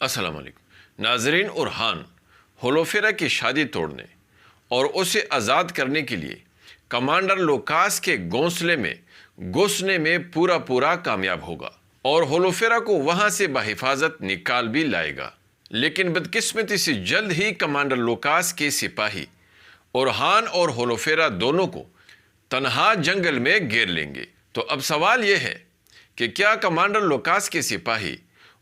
السلام علیکم ناظرین، اورحان ہولوفیرا کی شادی توڑنے اور اسے آزاد کرنے کے لیے کمانڈر لوکاس کے گھونسلے میں گھسنے میں پورا کامیاب ہوگا اور ہولوفیرا کو وہاں سے بحفاظت نکال بھی لائے گا، لیکن بدقسمتی سے جلد ہی کمانڈر لوکاس کے سپاہی اورحان اور ہولوفیرا دونوں کو تنہا جنگل میں گھیر لیں گے۔ تو اب سوال یہ ہے کہ کیا کمانڈر لوکاس کے سپاہی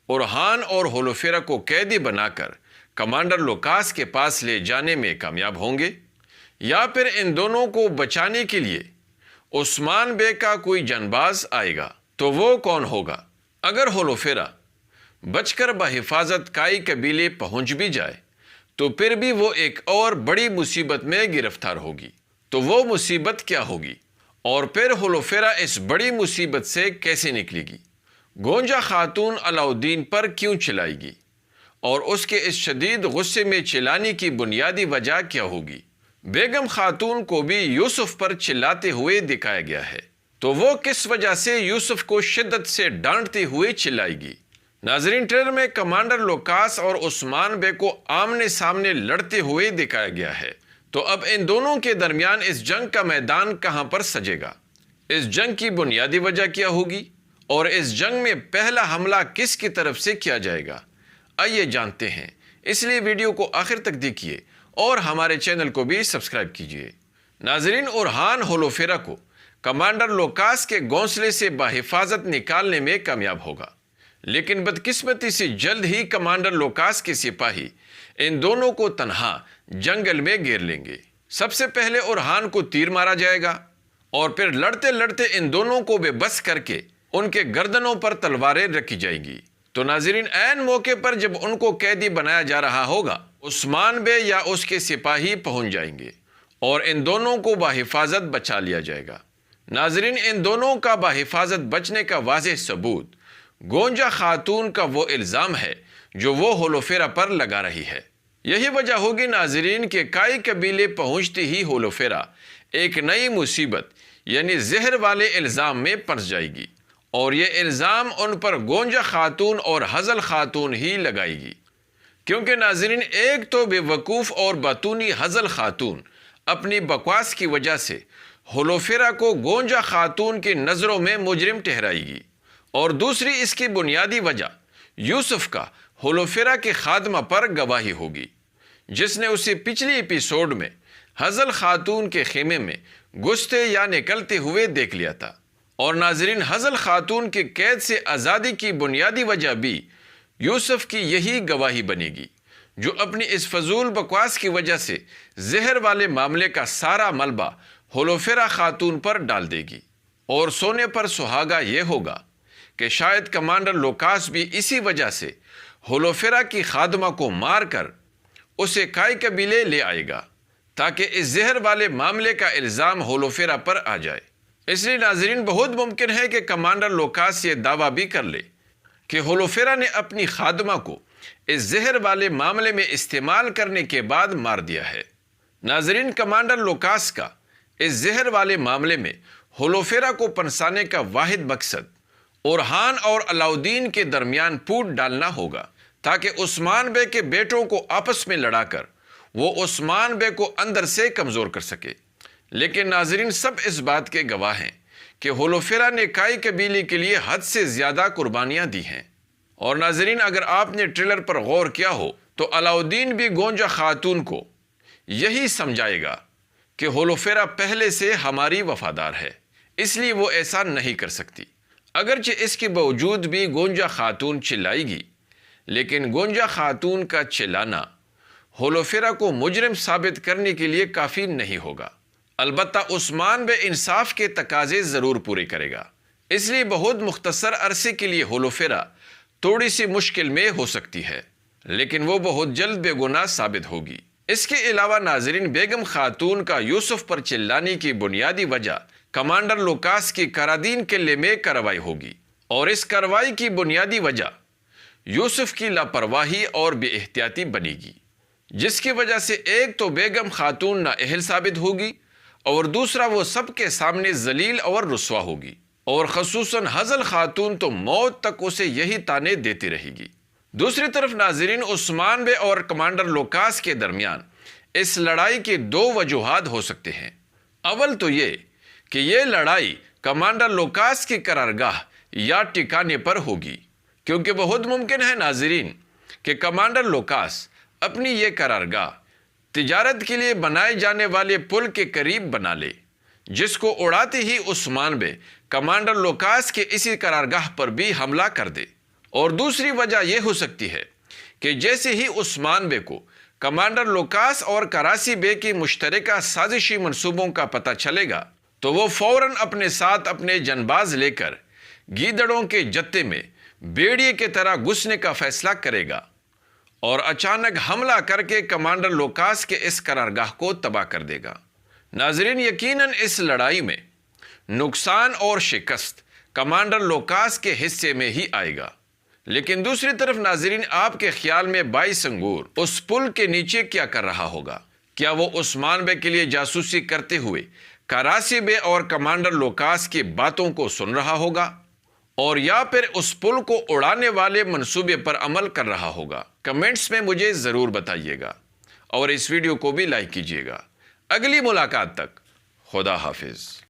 اورحان اور ہولوفیرا کو قیدی بنا کر کمانڈر لوکاس کے پاس لے جانے میں کامیاب ہوں گے، یا پھر ان دونوں کو بچانے کے لیے عثمان بے کا کوئی جانباز آئے گا؟ تو وہ کون ہوگا؟ اگر ہولوفیرا بچ کر بحفاظت کائی قبیلے پہنچ بھی جائے تو پھر بھی وہ ایک اور بڑی مصیبت میں گرفتار ہوگی۔ تو وہ مصیبت کیا ہوگی، اور پھر ہولوفیرا اس بڑی مصیبت سے کیسے نکلے گی؟ گونجا خاتون علاؤدین پر کیوں چلائے گی، اور اس کے اس شدید غصے میں چلانے کی بنیادی وجہ کیا ہوگی؟ بیگم خاتون کو بھی یوسف پر چلاتے ہوئے دکھایا گیا ہے، تو وہ کس وجہ سے یوسف کو شدت سے ڈانٹتے ہوئے چلائے گی؟ ناظرین، ٹریلر میں کمانڈر لوکاس اور عثمان بے کو آمنے سامنے لڑتے ہوئے دکھایا گیا ہے۔ تو اب ان دونوں کے درمیان اس جنگ کا میدان کہاں پر سجے گا؟ اس جنگ کی بنیادی وجہ کیا ہوگی، اور اس جنگ میں پہلا حملہ کس کی طرف سے کیا جائے گا؟ آئیے جانتے ہیں، اس لیے ویڈیو کو آخر تک دیکھیے اور ہمارے چینل کو بھی سبسکرائب کیجیے۔ ناظرین، اورحان ہولوفیرا کو کمانڈر لوکاس کے گھونسلے سے بحفاظت نکالنے میں کامیاب ہوگا، لیکن بدقسمتی سے جلد ہی کمانڈر لوکاس کے سپاہی ان دونوں کو تنہا جنگل میں گھیر لیں گے۔ سب سے پہلے اورحان کو تیر مارا جائے گا، اور پھر لڑتے لڑتے ان دونوں کو بے بس کر کے ان کے گردنوں پر تلواریں رکھی جائیں گی۔ تو ناظرین، عین موقع پر جب ان کو قیدی بنایا جا رہا ہوگا، عثمان بے یا اس کے سپاہی پہنچ جائیں گے اور ان دونوں کو بحفاظت بچا لیا جائے گا۔ ناظرین، ان دونوں کا بحفاظت بچنے کا واضح ثبوت گونجا خاتون کا وہ الزام ہے جو وہ ہولوفیرا پر لگا رہی ہے۔ یہی وجہ ہوگی ناظرین کہ کائی قبیلے پہنچتے ہی ہولوفیرا ایک نئی مصیبت یعنی زہر والے الزام میں پھنس جائے گی، اور یہ الزام ان پر گونجا خاتون اور حزل خاتون ہی لگائے گی، کیونکہ ناظرین، ایک تو بے وقوف اور باتونی حزل خاتون اپنی بکواس کی وجہ سے ہولوفیرا کو گونجا خاتون کی نظروں میں مجرم ٹھہرائے گی، اور دوسری اس کی بنیادی وجہ یوسف کا ہولوفیرا کے خادمہ پر گواہی ہوگی، جس نے اسے پچھلی ایپیسوڈ میں حزل خاتون کے خیمے میں گھستے یا نکلتے ہوئے دیکھ لیا تھا۔ اور ناظرین، حزل خاتون کے قید سے آزادی کی بنیادی وجہ بھی یوسف کی یہی گواہی بنے گی، جو اپنی اس فضول بکواس کی وجہ سے زہر والے معاملے کا سارا ملبہ ہولوفیرا خاتون پر ڈال دے گی۔ اور سونے پر سہاگا یہ ہوگا کہ شاید کمانڈر لوکاس بھی اسی وجہ سے ہولوفیرا کی خادمہ کو مار کر اسے کائی قبیلے لے آئے گا، تاکہ اس زہر والے معاملے کا الزام ہولوفیرا پر آ جائے۔ اس لیے ناظرین، بہت ممکن ہے کہ کمانڈر لوکاس یہ دعویٰ بھی کر لے کہ ہولوفیرا نے اپنی خادمہ کو اس زہر والے معاملے میں استعمال کرنے کے بعد مار دیا ہے۔ ناظرین، کمانڈر لوکاس کا اس زہر والے معاملے میں ہولوفیرا کو پھنسانے کا واحد مقصد اورحان اور علاؤدین کے درمیان پھوٹ ڈالنا ہوگا، تاکہ عثمان بے کے بیٹوں کو آپس میں لڑا کر وہ عثمان بے کو اندر سے کمزور کر سکے۔ لیکن ناظرین، سب اس بات کے گواہ ہیں کہ ہولوفیرا نے کائی قبیلے کے لیے حد سے زیادہ قربانیاں دی ہیں۔ اور ناظرین، اگر آپ نے ٹریلر پر غور کیا ہو تو علاؤدین بھی گونجا خاتون کو یہی سمجھائے گا کہ ہولوفیرا پہلے سے ہماری وفادار ہے، اس لیے وہ ایسا نہیں کر سکتی۔ اگرچہ اس کے باوجود بھی گونجا خاتون چلائے گی، لیکن گونجا خاتون کا چلانا ہولوفیرا کو مجرم ثابت کرنے کے لیے کافی نہیں ہوگا۔ البتہ عثمان بے انصاف کے تقاضے ضرور پورے کرے گا، اس لیے بہت مختصر عرصے کے لیے ہولوفیرا تھوڑی سی مشکل میں ہو سکتی ہے، لیکن وہ بہت جلد بے گناہ ثابت ہوگی۔ اس کے علاوہ ناظرین، بیگم خاتون کا یوسف پر چلانے کی بنیادی وجہ کمانڈر لوکاس کی کرادین قلعے میں کارروائی ہوگی، اور اس کارروائی کی بنیادی وجہ یوسف کی لاپرواہی اور بے احتیاطی بنے گی، جس کی وجہ سے ایک تو بیگم خاتون نااہل ثابت ہوگی، اور دوسرا وہ سب کے سامنے ذلیل اور رسوا ہوگی، اور خصوصاً حزل خاتون تو موت تک اسے یہی تانے دیتی رہے گی۔ دوسری طرف ناظرین، عثمان بے اور کمانڈر لوکاس کے درمیان اس لڑائی کی دو وجوہات ہو سکتے ہیں۔ اول تو یہ کہ یہ لڑائی کمانڈر لوکاس کی قرارگاہ یا ٹھکانے پر ہوگی، کیونکہ بہت ممکن ہے ناظرین کہ کمانڈر لوکاس اپنی یہ قرارگاہ تجارت کے لیے بنائے جانے والے پل کے قریب بنا لے، جس کو اڑاتے ہی عثمان بے کمانڈر لوکاس کے اسی قرارگاہ پر بھی حملہ کر دے۔ اور دوسری وجہ یہ ہو سکتی ہے کہ جیسے ہی عثمان بے کو کمانڈر لوکاس اور کراسی بے کی مشترکہ سازشی منصوبوں کا پتہ چلے گا تو وہ فوراً اپنے ساتھ اپنے جنباز لے کر گیدڑوں کے جتے میں بیڑیے کی طرح گھسنے کا فیصلہ کرے گا اور اچانک حملہ کر کے کمانڈر لوکاس کے اس قرارگاہ کو تباہ کر دے گا۔ ناظرین، یقیناً اس لڑائی میں نقصان اور شکست کمانڈر لوکاس کے حصے میں ہی آئے گا، لیکن دوسری طرف ناظرین، آپ کے خیال میں بائیس انگور اس پل کے نیچے کیا کر رہا ہوگا؟ کیا وہ عثمان بے کے لیے جاسوسی کرتے ہوئے کراسی بے اور کمانڈر لوکاس کی باتوں کو سن رہا ہوگا، اور یا پھر اس پل کو اڑانے والے منصوبے پر عمل کر رہا ہوگا؟ کمنٹس میں مجھے ضرور بتائیے گا، اور اس ویڈیو کو بھی لائک کیجیے گا۔ اگلی ملاقات تک خدا حافظ۔